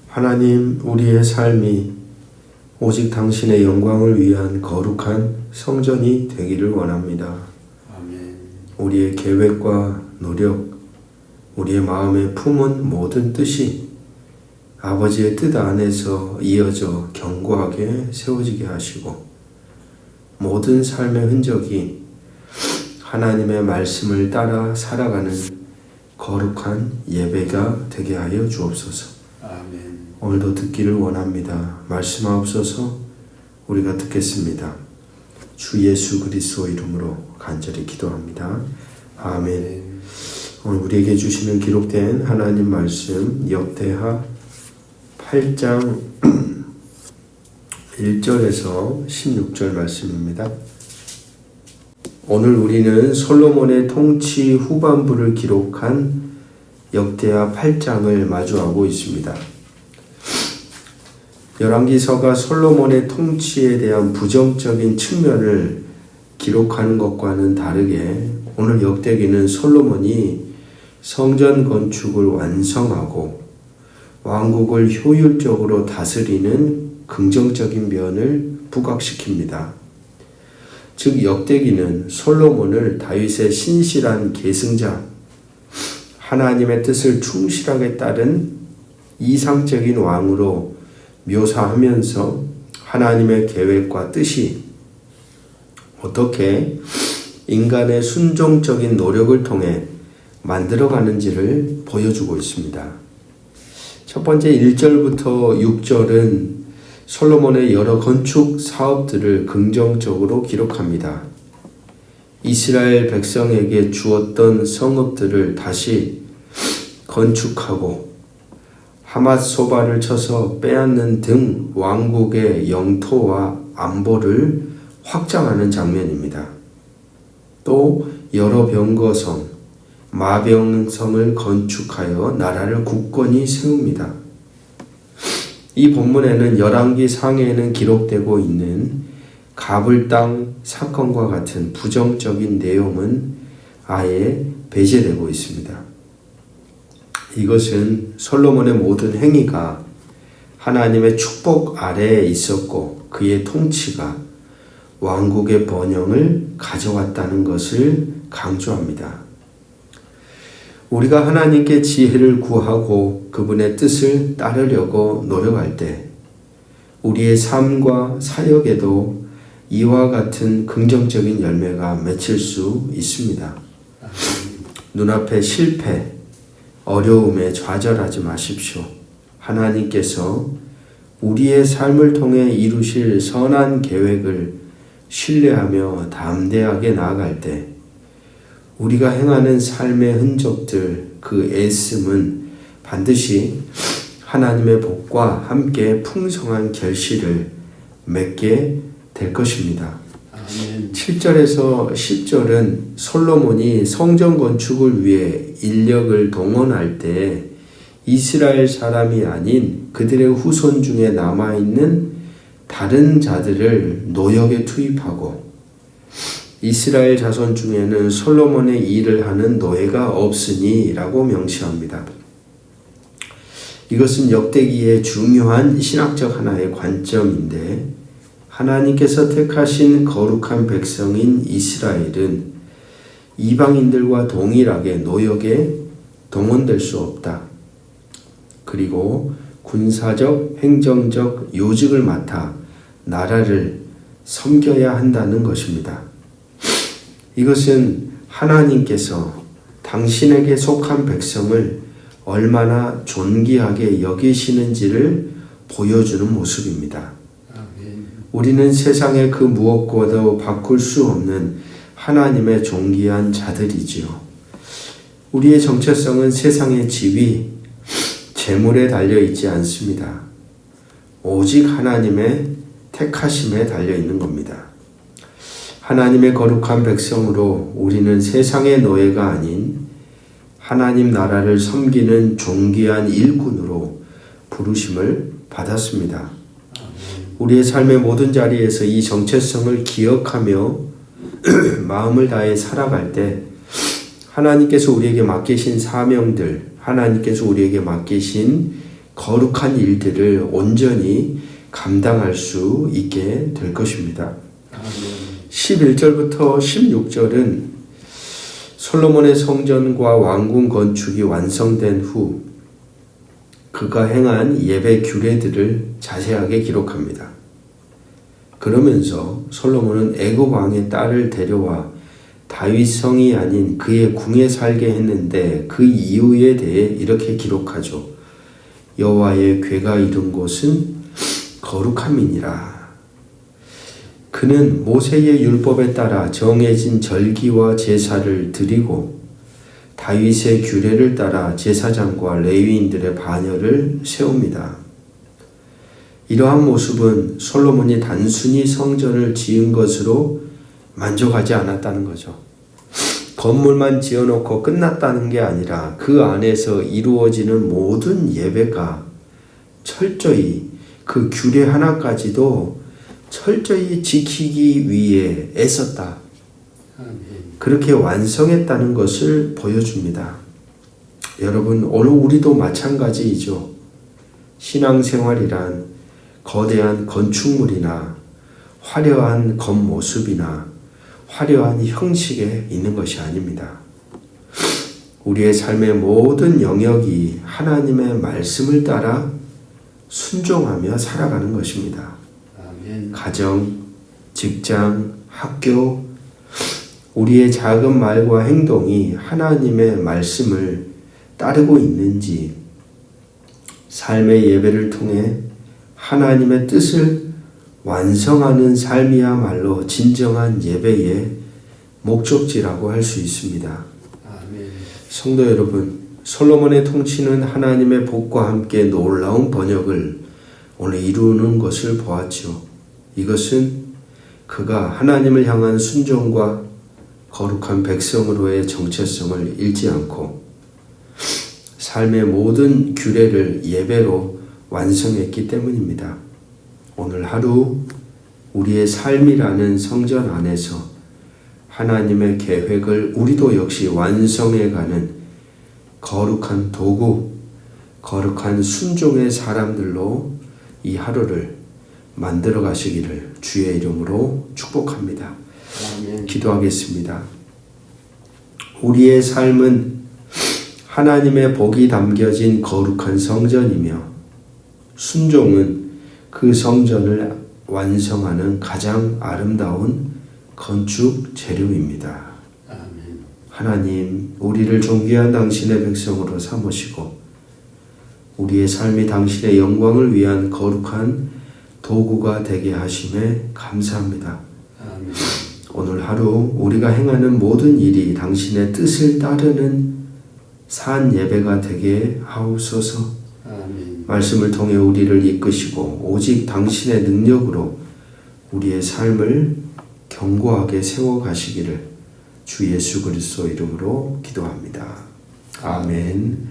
하나님, 우리의 삶이 오직 당신의 영광을 위한 거룩한 성전이 되기를 원합니다. 아멘. 우리의 계획과 노력, 우리의 마음에 품은 모든 뜻이 아버지의 뜻 안에서 이어져 견고하게 세워지게 하시고 모든 삶의 흔적이 하나님의 말씀을 따라 살아가는 거룩한 예배가 되게 하여 주옵소서. 아멘. 오늘도 듣기를 원합니다. 말씀하옵소서. 우리가 듣겠습니다. 주 예수 그리스도 이름으로 간절히 기도합니다. 아멘. 오늘 우리에게 주시는 기록된 하나님 말씀 역대하 8장 1절에서 16절 말씀입니다. 오늘 우리는 솔로몬의 통치 후반부를 기록한 역대하 8장을 마주하고 있습니다. 열왕기서가 솔로몬의 통치에 대한 부정적인 측면을 기록하는 것과는 다르게 오늘 역대기는 솔로몬이 성전 건축을 완성하고 왕국을 효율적으로 다스리는 긍정적인 면을 부각시킵니다. 즉 역대기는 솔로몬을 다윗의 신실한 계승자, 하나님의 뜻을 충실하게 따른 이상적인 왕으로 묘사하면서 하나님의 계획과 뜻이 어떻게 인간의 순종적인 노력을 통해 만들어가는지를 보여주고 있습니다. 첫 번째 1절부터 6절은 솔로몬의 여러 건축 사업들을 긍정적으로 기록합니다. 이스라엘 백성에게 주었던 성읍들을 다시 건축하고 하맛소바를 쳐서 빼앗는 등 왕국의 영토와 안보를 확장하는 장면입니다. 또 여러 병거성, 마병성을 건축하여 나라를 굳건히 세웁니다. 이 본문에는 열왕기 상해에는 기록되고 있는 가불 땅 사건과 같은 부정적인 내용은 아예 배제되고 있습니다. 이것은 솔로몬의 모든 행위가 하나님의 축복 아래에 있었고 그의 통치가 왕국의 번영을 가져왔다는 것을 강조합니다. 우리가 하나님께 지혜를 구하고 그분의 뜻을 따르려고 노력할 때 우리의 삶과 사역에도 이와 같은 긍정적인 열매가 맺힐 수 있습니다. 눈앞의 실패, 어려움에 좌절하지 마십시오. 하나님께서 우리의 삶을 통해 이루실 선한 계획을 신뢰하며 담대하게 나아갈 때 우리가 행하는 삶의 흔적들, 그 애씀은 반드시 하나님의 복과 함께 풍성한 결실을 맺게 될 것입니다. 아멘. 7절에서 10절은 솔로몬이 성전 건축을 위해 인력을 동원할 때 이스라엘 사람이 아닌 그들의 후손 중에 남아있는 다른 자들을 노역에 투입하고 이스라엘 자손 중에는 솔로몬의 일을 하는 노예가 없으니 라고 명시합니다. 이것은 역대기의 중요한 신학적 하나의 관점인데 하나님께서 택하신 거룩한 백성인 이스라엘은 이방인들과 동일하게 노역에 동원될 수 없다. 그리고 군사적, 행정적 요직을 맡아 나라를 섬겨야 한다는 것입니다. 이것은 하나님께서 당신에게 속한 백성을 얼마나 존귀하게 여기시는지를 보여주는 모습입니다. 우리는 세상의 그 무엇과도 바꿀 수 없는 하나님의 존귀한 자들이지요. 우리의 정체성은 세상의 지위, 재물에 달려있지 않습니다. 오직 하나님의 택하심에 달려있는 겁니다. 하나님의 거룩한 백성으로 우리는 세상의 노예가 아닌 하나님 나라를 섬기는 존귀한 일꾼으로 부르심을 받았습니다. 우리의 삶의 모든 자리에서 이 정체성을 기억하며 마음을 다해 살아갈 때 하나님께서 우리에게 맡기신 사명들, 하나님께서 우리에게 맡기신 거룩한 일들을 온전히 감당할 수 있게 될 것입니다. 아멘. 11절부터 16절은 솔로몬의 성전과 왕궁 건축이 완성된 후 그가 행한 예배 규례들을 자세하게 기록합니다. 그러면서 솔로몬은 애굽 왕의 딸을 데려와 다윗 성이 아닌 그의 궁에 살게 했는데 그 이유에 대해 이렇게 기록하죠. 여호와의 궤가 이른 곳은 거룩함이니라. 그는 모세의 율법에 따라 정해진 절기와 제사를 드리고 다윗의 규례를 따라 제사장과 레위인들의 반열을 세웁니다. 이러한 모습은 솔로몬이 단순히 성전을 지은 것으로 만족하지 않았다는 거죠. 건물만 지어놓고 끝났다는 게 아니라 그 안에서 이루어지는 모든 예배가 철저히 그 규례 하나까지도 철저히 지키기 위해 애썼다. 아멘. 그렇게 완성했다는 것을 보여줍니다. 여러분, 오늘 우리도 마찬가지이죠. 신앙생활이란 거대한 건축물이나 화려한 겉모습이나 화려한 형식에 있는 것이 아닙니다. 우리의 삶의 모든 영역이 하나님의 말씀을 따라 순종하며 살아가는 것입니다. 아멘. 가정, 직장, 학교, 우리의 작은 말과 행동이 하나님의 말씀을 따르고 있는지, 삶의 예배를 통해 하나님의 뜻을 완성하는 삶이야말로 진정한 예배의 목적지라고 할 수 있습니다. 아멘. 성도 여러분, 솔로몬의 통치는 하나님의 복과 함께 놀라운 번역을 오늘 이루는 것을 보았죠. 이것은 그가 하나님을 향한 순종과 거룩한 백성으로의 정체성을 잃지 않고 삶의 모든 규례를 예배로 완성했기 때문입니다. 오늘 하루 우리의 삶이라는 성전 안에서 하나님의 계획을 우리도 역시 완성해가는 거룩한 도구, 거룩한 순종의 사람들로 이 하루를 만들어 가시기를 주의 이름으로 축복합니다. 아멘. 기도하겠습니다. 우리의 삶은 하나님의 복이 담겨진 거룩한 성전이며 순종은 그 성전을 완성하는 가장 아름다운 건축 재료입니다. 아멘. 하나님, 우리를 존귀한 당신의 백성으로 삼으시고 우리의 삶이 당신의 영광을 위한 거룩한 도구가 되게 하심에 감사합니다. 아멘. 오늘 하루 우리가 행하는 모든 일이 당신의 뜻을 따르는 산 예배가 되게 하옵소서. 아멘. 말씀을 통해 우리를 이끄시고 오직 당신의 능력으로 우리의 삶을 견고하게 세워가시기를 주 예수 그리스도 이름으로 기도합니다. 아멘.